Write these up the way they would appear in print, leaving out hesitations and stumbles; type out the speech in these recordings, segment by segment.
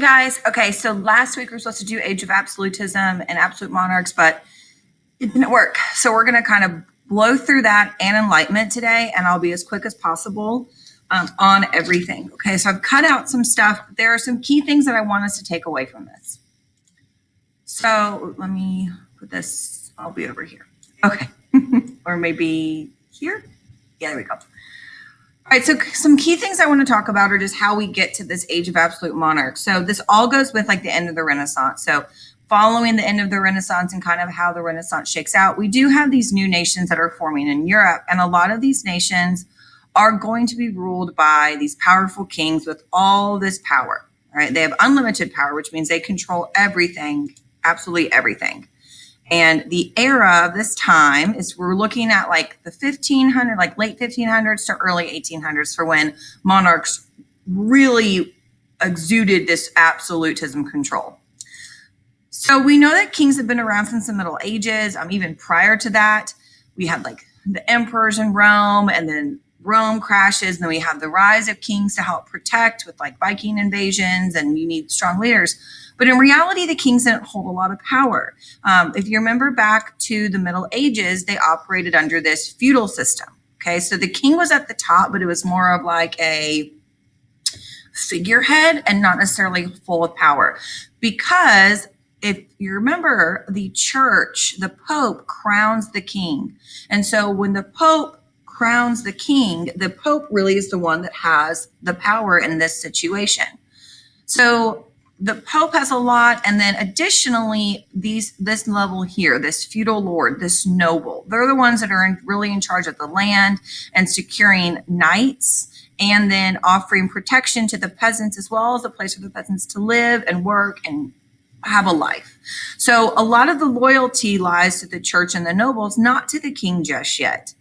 Guys, okay, so last week we were supposed to do Age of Absolutism and Absolute Monarchs, but it didn't work. So we're going to kind of blow through that and Enlightenment today, and I'll be as quick as possible on everything. Okay, so I've cut out some stuff. There are some key things that I want us to take away from this. So let me put this, I'll be over here. Okay, or maybe here. Yeah, there we go. All right, so some key things I want to talk about are just how we get to this age of absolute monarch. So this all goes with like the end of the Renaissance. So following the end of the Renaissance and kind of how the Renaissance shakes out, we do have these new nations that are forming in Europe. And a lot of these nations are going to be ruled by these powerful kings with all this power, right? They have unlimited power, which means they control everything, absolutely everything. And the era of this time is we're looking at like the 1500, like late 1500s to early 1800s for when monarchs really exuded this absolutism control. So we know that kings have been around since the Middle Ages. Even prior to that, we had like the emperors in Rome, and then Rome crashes, and then we have the rise of kings to help protect with like Viking invasions, and you need strong leaders. But in reality, the kings didn't hold a lot of power. If you remember back to the Middle Ages, they operated under this feudal system. Okay, so the king was at the top, but it was more of like a figurehead and not necessarily full of power. Because if you remember, the church, the Pope crowns the king. And so when the Pope crowns the king, the Pope really is the one that has the power in this situation. So the Pope has a lot, and then additionally, this level here, this feudal lord, this noble, they're the ones that are really in charge of the land and securing knights, and then offering protection to the peasants as well as a place for the peasants to live and work and have a life. So a lot of the loyalty lies to the church and the nobles, not to the king just yet.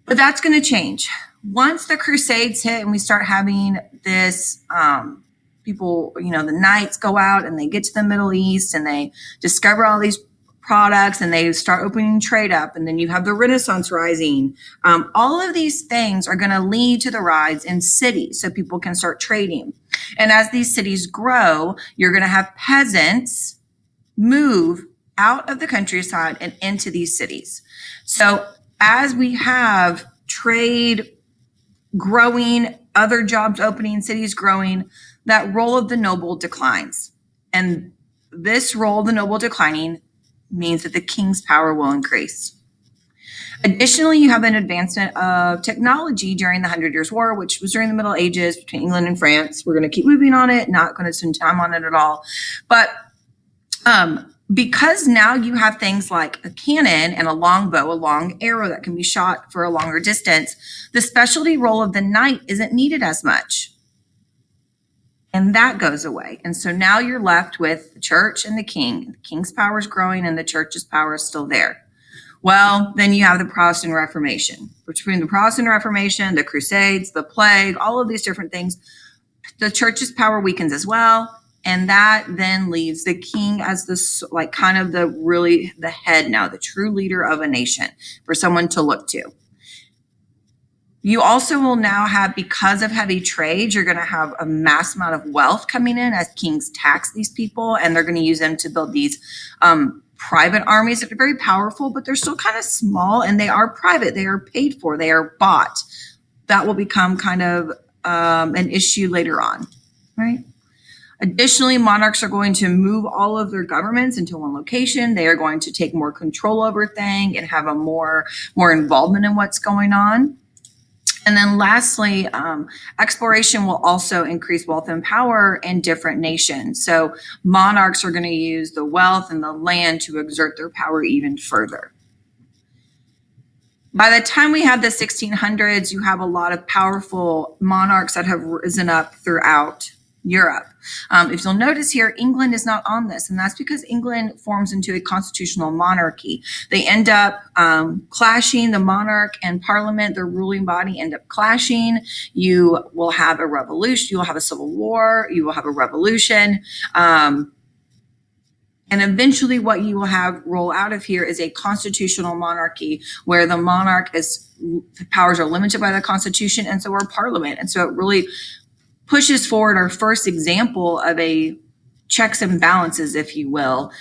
But that's going to change. Once the Crusades hit and we start having this, people, the knights go out and they get to the Middle East and they discover all these products and they start opening trade up, and then you have the Renaissance rising. All of these things are going to lead to the rise in cities so people can start trading. And as these cities grow, you're going to have peasants move out of the countryside and into these cities. So as we have trade growing, other jobs opening, cities growing, that role of the noble declines. And this role of the noble declining means that the king's power will increase. Additionally, you have an advancement of technology during the 100 Years' War, which was during the Middle Ages between England and France. We're going to keep moving on it, not going to spend time on it at all. But because now you have things like a cannon and a longbow, a long arrow that can be shot for a longer distance, the specialty role of the knight isn't needed as much. And that goes away. And so now you're left with the church and the king. The king's power is growing and the church's power is still there. Well, then you have the Protestant Reformation. Between the Protestant Reformation, the Crusades, the plague, all of these different things, the church's power weakens as well. And that then leaves the king as this, like, kind of the head now, the true leader of a nation for someone to look to. You also will now have, because of heavy trade, you're going to have a mass amount of wealth coming in as kings tax these people, and they're going to use them to build these private armies that are very powerful, but they're still kind of small, and they are private. They are paid for. They are bought. That will become kind of an issue later on, right? Additionally, monarchs are going to move all of their governments into one location. They are going to take more control over things and have a more involvement in what's going on. And then lastly, exploration will also increase wealth and power in different nations. So monarchs are going to use the wealth and the land to exert their power even further. By the time we have the 1600s, you have a lot of powerful monarchs that have risen up throughout Europe. If you'll notice here, England is not on this, and that's because England forms into a constitutional monarchy. They end up clashing, the monarch and parliament, their ruling body end up clashing. You will have a revolution, you will have a civil war, you will have a revolution. And eventually what you will have roll out of here is a constitutional monarchy where the monarch powers are limited by the Constitution, and so are parliament. And so it really pushes forward our first example of a checks and balances, if you will,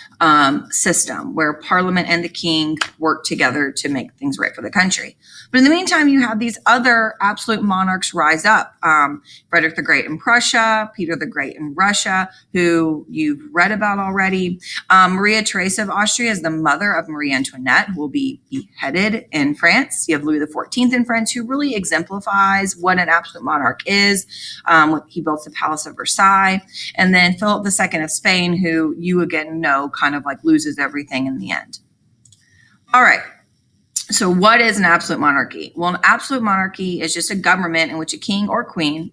system where Parliament and the king work together to make things right for the country. But in the meantime, you have these other absolute monarchs rise up. Frederick the Great in Prussia, Peter the Great in Russia, who you've read about already. Maria Theresa of Austria is the mother of Marie Antoinette, who will be beheaded in France. You have Louis XIV in France, who really exemplifies what an absolute monarch is. He built the Palace of Versailles. And then Philip II of Spain, who you again know kind of like loses everything in the end. All right. So what is an absolute monarchy? Well, an absolute monarchy is just a government in which a king or queen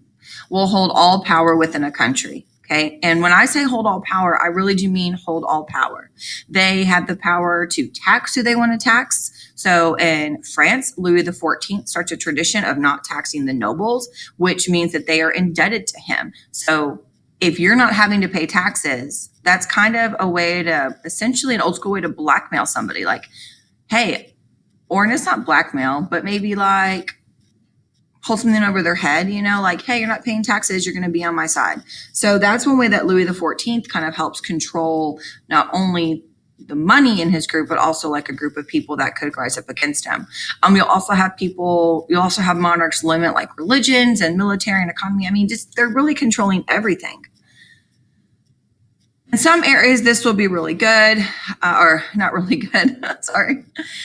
will hold all power within a country. Okay. And when I say hold all power, I really do mean hold all power. They have the power to tax who they want to tax. So in France, Louis XIV starts a tradition of not taxing the nobles, which means that they are indebted to him. So if you're not having to pay taxes, that's kind of a way to, essentially an old school way to blackmail somebody. Like, hey, or it's not blackmail, but maybe like hold something over their head, you know, like, hey, you're not paying taxes, you're going to be on my side. So that's one way that Louis XIV kind of helps control not only the money in his group, but also like a group of people that could rise up against him. You'll also have monarchs limit like religions and military and economy. I mean, just they're really controlling everything. In some areas, this will be really good, or not really good, sorry.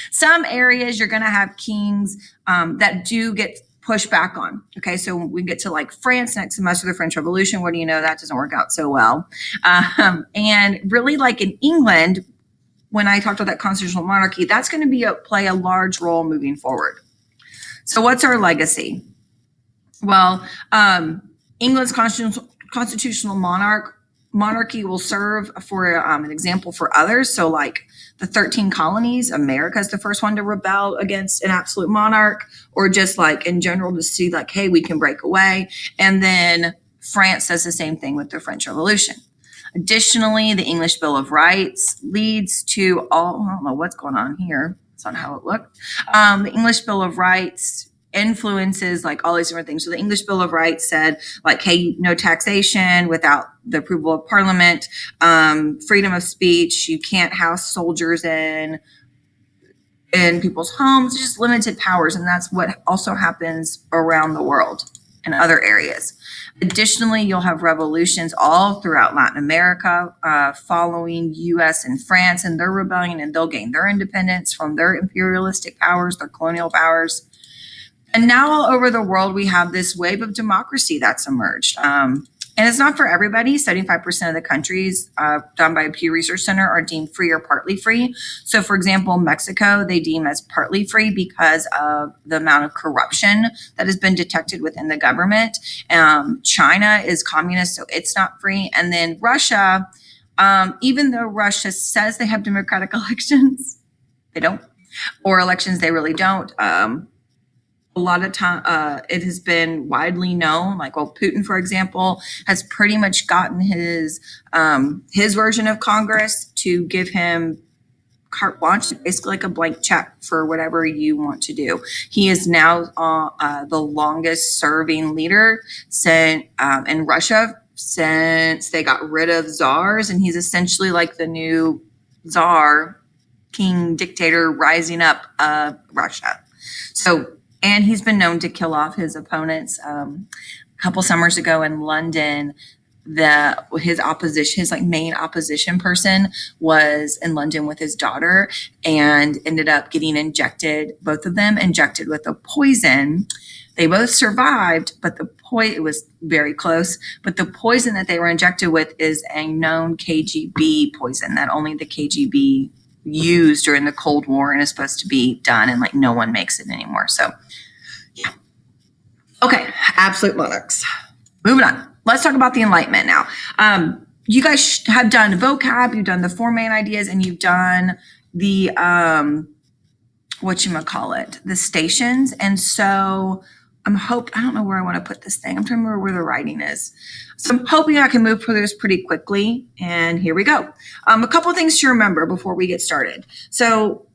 Some areas you're going to have kings that do get pushed back on. Okay, so we get to like France next semester, the French Revolution. What do you know? That doesn't work out so well. And really like in England, when I talked about that constitutional monarchy, that's going to play a large role moving forward. So what's our legacy? Well, England's constitutional monarchy will serve for an example for others. So like the 13 colonies, America is the first one to rebel against an absolute monarch, or just like in general to see like, hey, we can break away. And then France does the same thing with the French Revolution. Additionally, the English Bill of Rights leads to I don't know what's going on here. That's not how it looked. The English Bill of Rights influences like all these different things. So the English Bill of Rights said like, hey, no taxation without the approval of Parliament, freedom of speech, you can't house soldiers in people's homes, just limited powers. And that's what also happens around the world in other areas. Additionally, you'll have revolutions all throughout Latin America following US and France and their rebellion, and they'll gain their independence from their imperialistic powers, their colonial powers. And now all over the world, we have this wave of democracy that's emerged. And it's not for everybody. 75% of the countries done by a Pew Research Center are deemed free or partly free. So for example, Mexico, they deem as partly free because of the amount of corruption that has been detected within the government. China is communist, so it's not free. And then Russia, even though Russia says they have democratic elections, they don't, or elections they really don't. A lot of time, it has been widely known, like, well, Putin, for example, has pretty much gotten his version of Congress to give him carte blanche, basically like a blank check for whatever you want to do. He is now the longest serving leader in Russia since they got rid of czars, and he's essentially like the new czar, king, dictator rising up of Russia. So, and he's been known to kill off his opponents. A couple summers ago in London, his like main opposition person was in London with his daughter and ended up getting injected, both of them injected with a poison. They both survived, but it was very close. But the poison that they were injected with is a known KGB poison that only the KGB used during the Cold War and is supposed to be done, and like no one makes it anymore. So yeah. Okay, absolute monarchs. Moving on. Let's talk about the Enlightenment now. You guys have done vocab, you've done the four main ideas, and you've done the the stations. And so I don't know where I want to put this thing. I'm trying to remember where the writing is. So I'm hoping I can move through this pretty quickly. And here we go. A couple of things to remember before we get started. So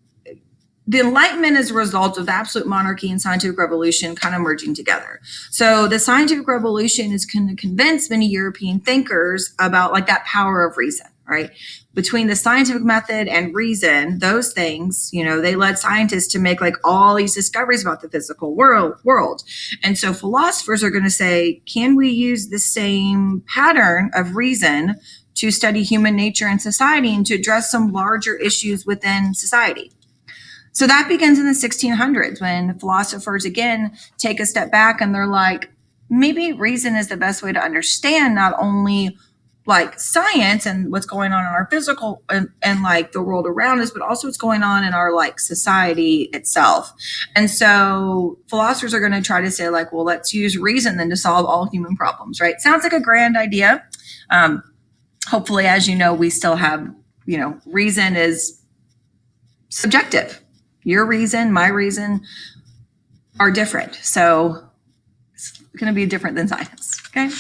the Enlightenment is a result of the absolute monarchy and scientific revolution kind of merging together. So the scientific revolution is going to convince many European thinkers about like that power of reason, right? Between the scientific method and reason, those things, you know, they led scientists to make like all these discoveries about the physical world. And so philosophers are going to say, can we use the same pattern of reason to study human nature and society and to address some larger issues within society? So that begins in the 1600s when philosophers again take a step back and they're like, maybe reason is the best way to understand not only like science and what's going on in our physical and like the world around us, but also what's going on in our like society itself. And so philosophers are going to try to say like, well, let's use reason then to solve all human problems, right? Sounds like a grand idea. Hopefully, as you know, we still have, you know, reason is subjective. Your reason, my reason are different. So it's going to be different than science. Okay.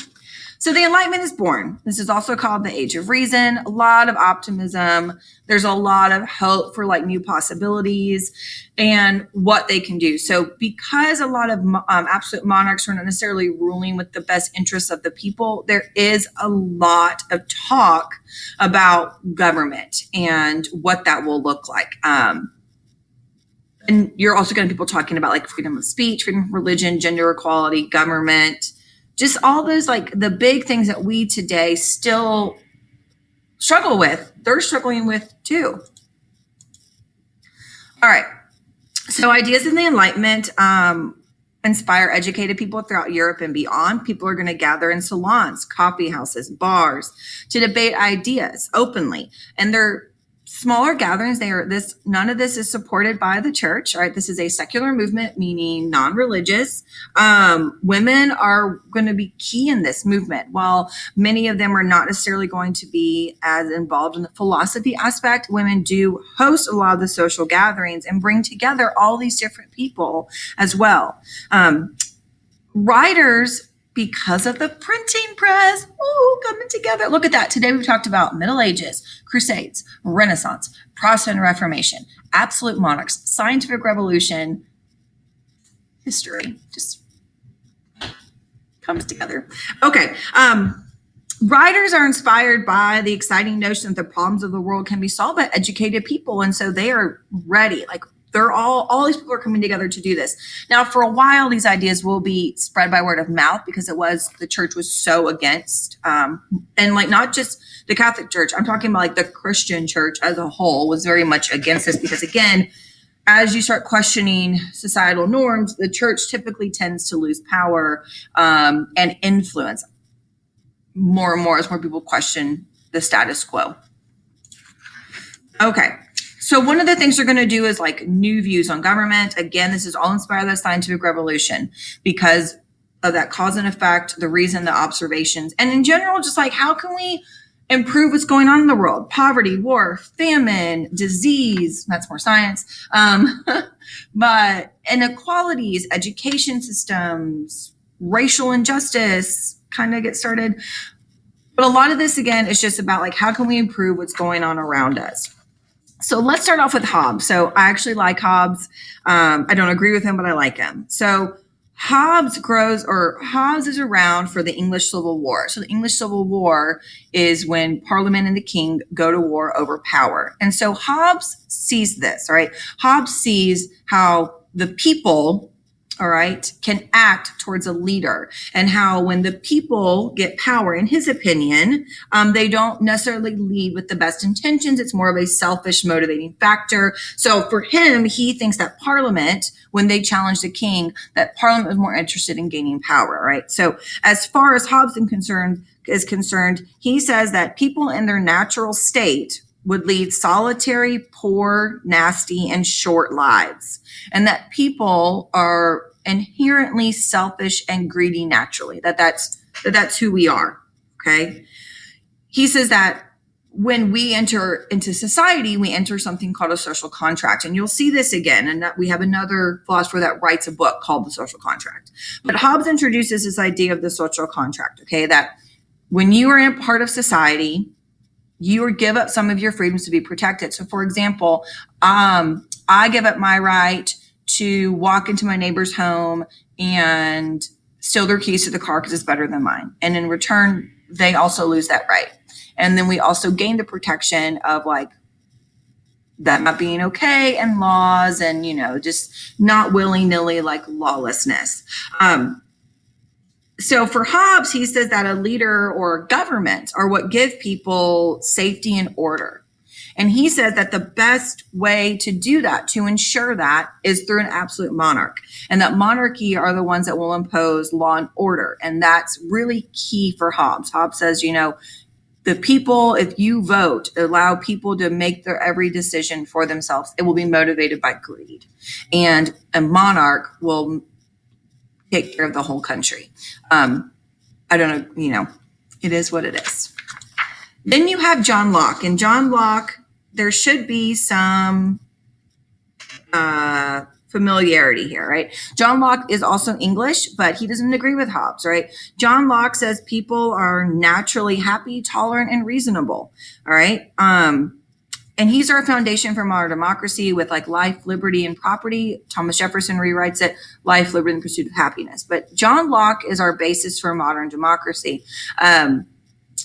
So the Enlightenment is born. This is also called the Age of Reason. A lot of optimism. There's a lot of hope for like new possibilities and what they can do. So because a lot of absolute monarchs are not necessarily ruling with the best interests of the people, there is a lot of talk about government and what that will look like. And you're also going to people talking about like freedom of speech, freedom of religion, gender equality, government, just all those like the big things that we today still struggle with. They're struggling with too. All right. So ideas in the Enlightenment inspire educated people throughout Europe and beyond. People are going to gather in salons, coffee houses, bars to debate ideas openly. And they're smaller gatherings. None of this is supported by the church. All right. This is a secular movement, meaning non-religious. Women are going to be key in this movement. While many of them are not necessarily going to be as involved in the philosophy aspect, women do host a lot of the social gatherings and bring together all these different people as well. Writers, because of the printing press, coming together. Look at that. Today we've talked about Middle Ages, Crusades, Renaissance, Protestant Reformation, absolute monarchs, scientific revolution, history just comes together. Okay. Writers are inspired by the exciting notion that the problems of the world can be solved by educated people. And so they are ready. Like they're all these people are coming together to do this. Now, for a while, these ideas will be spread by word of mouth because the church was so against, and like not just the Catholic Church, I'm talking about like the Christian church as a whole was very much against this because again, as you start questioning societal norms, the church typically tends to lose power and influence more and more as more people question the status quo. Okay. So one of the things they're going to do is like new views on government. Again, this is all inspired by the scientific revolution because of that cause and effect, the reason, the observations, and in general, just like how can we improve what's going on in the world? Poverty, war, famine, disease, that's more science, but inequalities, education systems, racial injustice kind of get started. But a lot of this, again, is just about like how can we improve what's going on around us? So let's start off with Hobbes. So I actually like Hobbes. I don't agree with him, but I like him. So Hobbes is around for the English Civil War. So the English Civil War is when Parliament and the king go to war over power. And so Hobbes sees this, right? Hobbes sees how the people, all right, can act towards a leader and how when the people get power, in his opinion, they don't necessarily lead with the best intentions. It's more of a selfish motivating factor. So for him, he thinks that Parliament, when they challenge the king, that Parliament was more interested in gaining power, right? So as far as Hobbes is concerned, he says that people in their natural state would lead solitary, poor, nasty, and short lives. And that people are inherently selfish and greedy naturally, that's who we are, okay? He says that when we enter into society, we enter something called a social contract. And you'll see this again, and we have another philosopher that writes a book called The Social Contract. But Hobbes introduces this idea of the social contract, okay, that when you are in part of society, you give up some of your freedoms to be protected. So for example, I give up my right to walk into my neighbor's home and steal their keys to the car because it's better than mine. And in return, they also lose that right. And then we also gain the protection of like that not being okay and laws and, just not willy-nilly like lawlessness. So for Hobbes, he says that a leader or government are what give people safety and order. And he says that the best way to do that, to ensure that, is through an absolute monarch. And that monarchy are the ones that will impose law and order. And that's really key for Hobbes. Hobbes says, the people, if you vote, allow people to make their every decision for themselves, it will be motivated by greed. And a monarch will take care of the whole country. I don't know, it is what it is. Then you have John Locke. And John Locke, there should be some familiarity here, right? John Locke is also English, but he doesn't agree with Hobbes, right? John Locke says people are naturally happy, tolerant, and reasonable, all right? And he's our foundation for modern democracy with like life, liberty, and property. Thomas Jefferson rewrites it, life, liberty, and pursuit of happiness. But John Locke is our basis for modern democracy.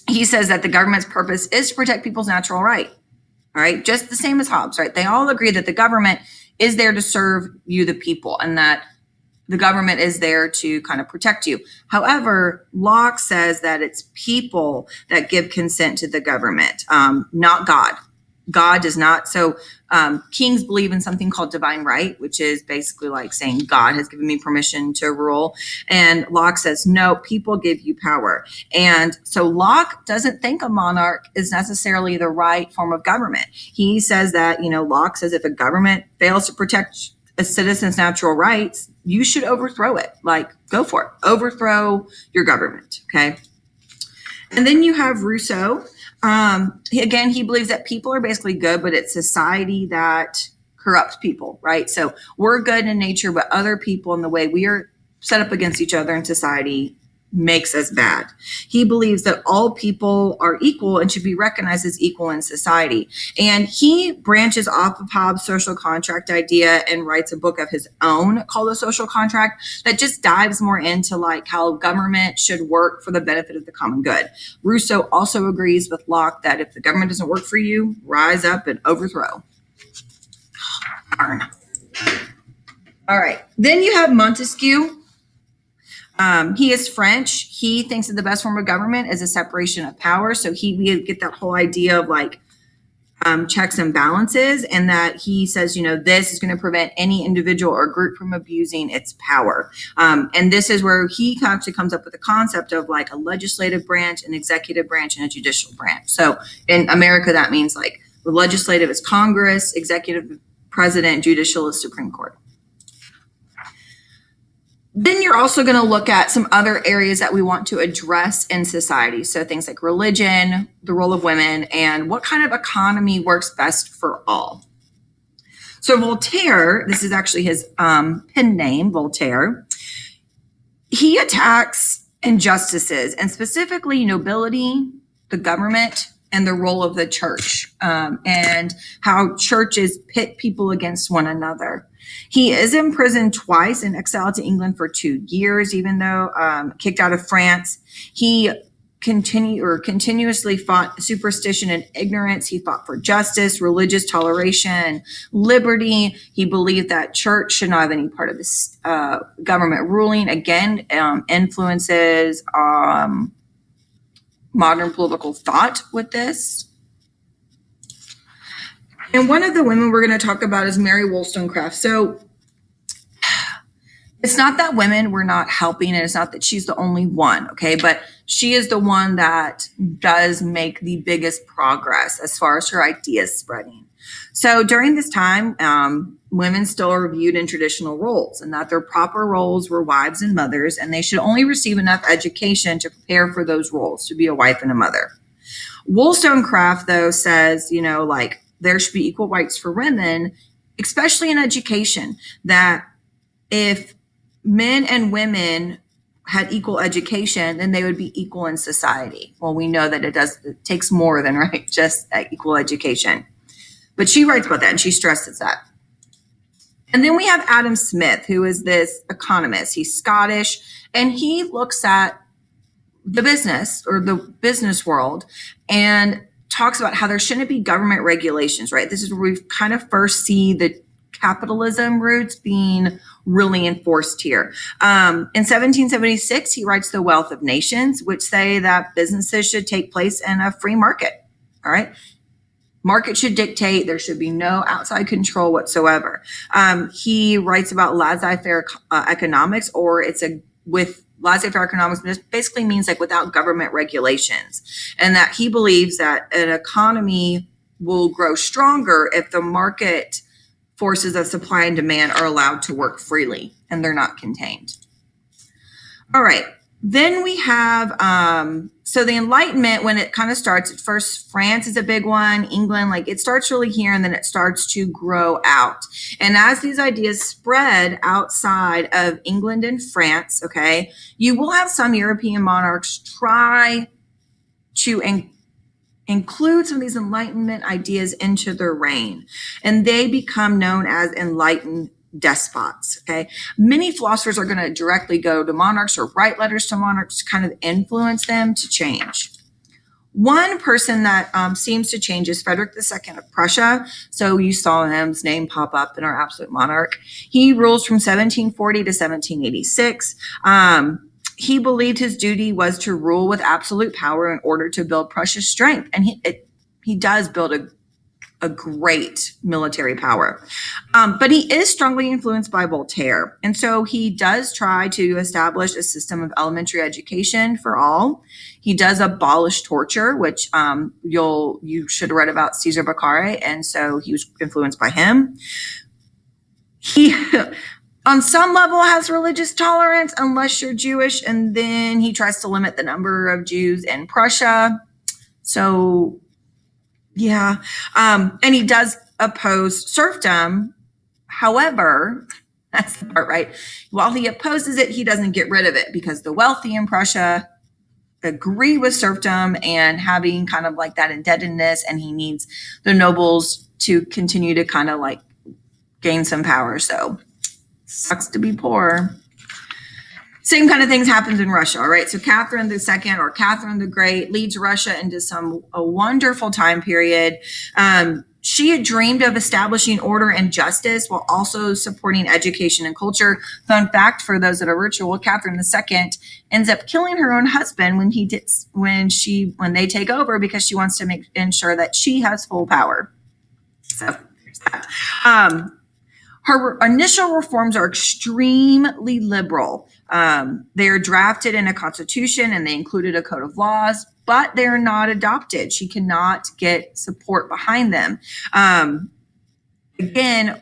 He says that the government's purpose is to protect people's natural right, all right? Just the same as Hobbes, right? They all agree that the government is there to serve you, the people, and that the government is there to kind of protect you. However, Locke says that it's people that give consent to the government, not God. God does not. So kings believe in something called divine right, which is basically like saying God has given me permission to rule. And Locke says, no, people give you power. And so Locke doesn't think a monarch is necessarily the right form of government. He says that, Locke says if a government fails to protect a citizen's natural rights, you should overthrow it. Like, go for it. Overthrow your government, okay? And then you have Rousseau. Again, he believes that people are basically good, but it's society that corrupts people, right? So we're good in nature, but other people and the way we are set up against each other in society makes us bad. He believes that all people are equal and should be recognized as equal in society. And he branches off of Hobbes' social contract idea and writes a book of his own called The Social Contract that just dives more into like how government should work for the benefit of the common good. Rousseau also agrees with Locke that if the government doesn't work for you, rise up and overthrow. Darn. All right. Then you have Montesquieu. He is French. He thinks that the best form of government is a separation of power. So we get that whole idea of like checks and balances, and that he says, this is going to prevent any individual or group from abusing its power. And this is where he actually comes up with the concept of like a legislative branch, an executive branch, and a judicial branch. So in America, that means like the legislative is Congress, executive president, judicial is Supreme Court. Then you're also going to look at some other areas that we want to address in society. So things like religion, the role of women, and what kind of economy works best for all. So Voltaire, this is actually his pen name, Voltaire, he attacks injustices, and specifically nobility, the government, and the role of the church, and how churches pit people against one another. He is imprisoned twice and exiled to England for 2 years, even though kicked out of France. He continuously fought superstition and ignorance. He fought for justice, religious toleration, liberty. He believed that church should not have any part of this government ruling. Again, influences modern political thought with this. And one of the women we're going to talk about is Mary Wollstonecraft. So it's not that women were not helping, and it's not that she's the only one, okay? But she is the one that does make the biggest progress as far as her ideas spreading. So during this time, women still are viewed in traditional roles, and that their proper roles were wives and mothers, and they should only receive enough education to prepare for those roles, to be a wife and a mother. Wollstonecraft, though, says, there should be equal rights for women, especially in education, that if men and women had equal education, then they would be equal in society. Well, we know that it takes more than, right, just equal education. But she writes about that, and she stresses that. And then we have Adam Smith, who is this economist. He's Scottish, and he looks at the business or the business world and talks about how there shouldn't be government regulations, right? This is where we kind of first see the capitalism roots being really enforced here. In 1776, he writes The Wealth of Nations, which say that businesses should take place in a free market, all right? Market should dictate. There should be no outside control whatsoever. He writes about laissez-faire economics, or it's a with laissez-faire economics basically means like without government regulations, and that he believes that an economy will grow stronger if the market forces of supply and demand are allowed to work freely and they're not contained. All right. Then we have, so the Enlightenment, when it kind of starts, at first France is a big one, England, like it starts really here and then it starts to grow out. And as these ideas spread outside of England and France, okay, you will have some European monarchs try to include some of these Enlightenment ideas into their reign, and they become known as enlightened despots. Okay, many philosophers are going to directly go to monarchs or write letters to monarchs to kind of influence them to change. One person that seems to change is Frederick II of Prussia. So you saw his name pop up in our Absolute Monarch. He rules from 1740 to 1786. He believed his duty was to rule with absolute power in order to build Prussia's strength, and he does build a great military power. But he is strongly influenced by Voltaire. And so he does try to establish a system of elementary education for all. He does abolish torture, which you should have read about Caesar Beccari. And so he was influenced by him. He, on some level, has religious tolerance unless you're Jewish. And then he tries to limit the number of Jews in Prussia. So yeah, and he does oppose serfdom. However, that's the part, right? While he opposes it, he doesn't get rid of it because the wealthy in Prussia agree with serfdom and having kind of like that indebtedness, and he needs the nobles to continue to kind of like gain some power. So sucks to be poor. Same kind of things happens in Russia, all right? So Catherine II or Catherine the Great leads Russia into a wonderful time period. She had dreamed of establishing order and justice while also supporting education and culture. Fun fact for those that are virtual, Catherine II ends up killing her own husband when they take over because she wants to ensure that she has full power. So there's that. Her initial reforms are extremely liberal. They are drafted in a constitution and they included a code of laws, but they're not adopted. She cannot get support behind them. Again,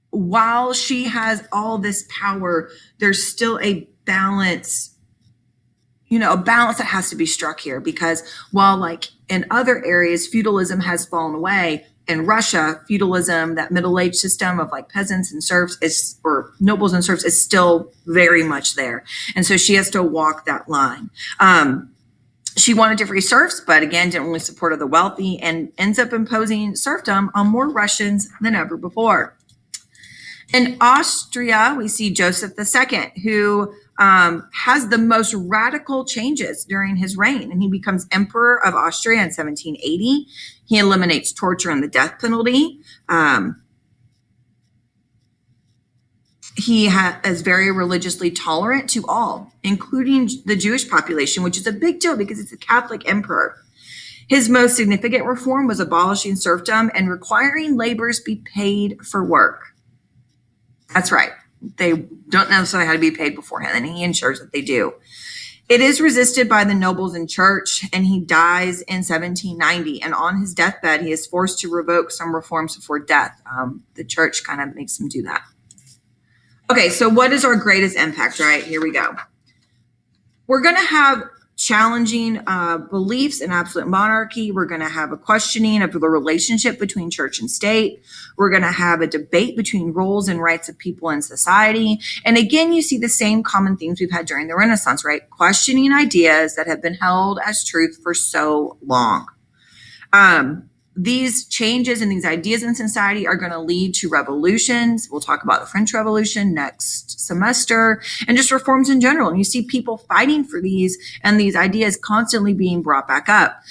while she has all this power, there's still a balance, a balance that has to be struck here, because while like in other areas, feudalism has fallen away, in Russia, feudalism, that middle-age system of like peasants and serfs or nobles and serfs is still very much there. And so she has to walk that line. She wanted to free serfs, but again, didn't really support of the wealthy and ends up imposing serfdom on more Russians than ever before. In Austria, we see Joseph II, who has the most radical changes during his reign, and he becomes Emperor of Austria in 1780. He eliminates torture and the death penalty. He is very religiously tolerant to all, including the Jewish population, which is a big deal because it's a Catholic emperor. His most significant reform was abolishing serfdom and requiring laborers be paid for work. That's right. They don't necessarily have to be paid beforehand, and he ensures that they do. It is resisted by the nobles and church, and he dies in 1790. And on his deathbed, he is forced to revoke some reforms before death. The church kind of makes him do that. Okay, so what is our greatest impact, right? Here we go. We're going to have challenging beliefs in absolute monarchy. We're going to have a questioning of the relationship between church and state. We're going to have a debate between roles and rights of people in society. And again, you see the same common themes we've had during the Renaissance, right? Questioning ideas that have been held as truth for so long. these changes and these ideas in society are going to lead to revolutions. We'll talk about the French Revolution next semester, and just reforms in general. And you see people fighting for these and these ideas constantly being brought back up.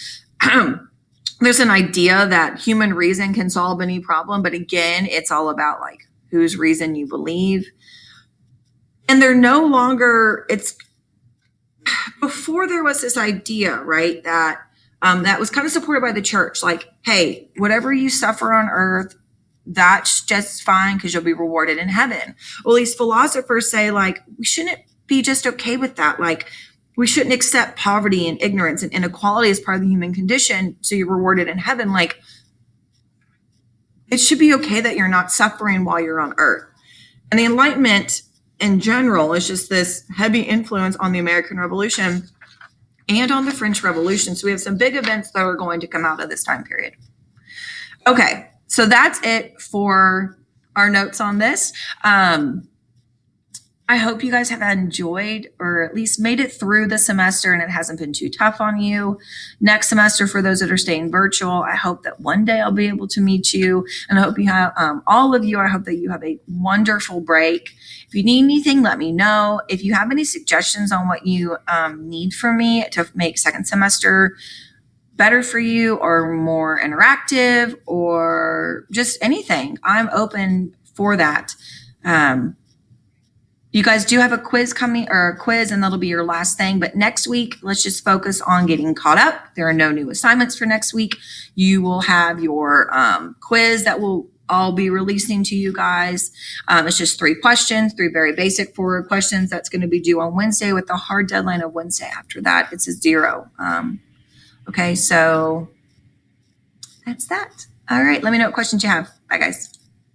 There's an idea that human reason can solve any problem, but again, it's all about like whose reason you believe. And they're no longer, it's before there was this idea, right, that that was kind of supported by the church, like, hey, whatever you suffer on earth, that's just fine because you'll be rewarded in heaven. Well, these philosophers say, like, we shouldn't be just okay with that. Like, we shouldn't accept poverty and ignorance and inequality as part of the human condition so you're rewarded in heaven. Like, it should be okay that you're not suffering while you're on earth. And the Enlightenment in general is just this heavy influence on the American Revolution and on the French Revolution. So we have some big events that are going to come out of this time period. Okay, so that's it for our notes on this. I hope you guys have enjoyed or at least made it through the semester and it hasn't been too tough on you. Next semester, for those that are staying virtual, I hope that one day I'll be able to meet you. And I hope you have, all of you, I hope that you have a wonderful break. If you need anything, let me know. If you have any suggestions on what you need from me to make second semester better for you or more interactive or just anything, I'm open for that. You guys do have a quiz coming, or a quiz, and that'll be your last thing. But next week, let's just focus on getting caught up. There are no new assignments for next week. You will have your quiz that will all be releasing to you guys. It's just 3 questions, 3 very basic forward questions. That's going to be due on Wednesday with the hard deadline of Wednesday. After that, it's a 0. Okay, so that's that. All right, let me know what questions you have. Bye, guys.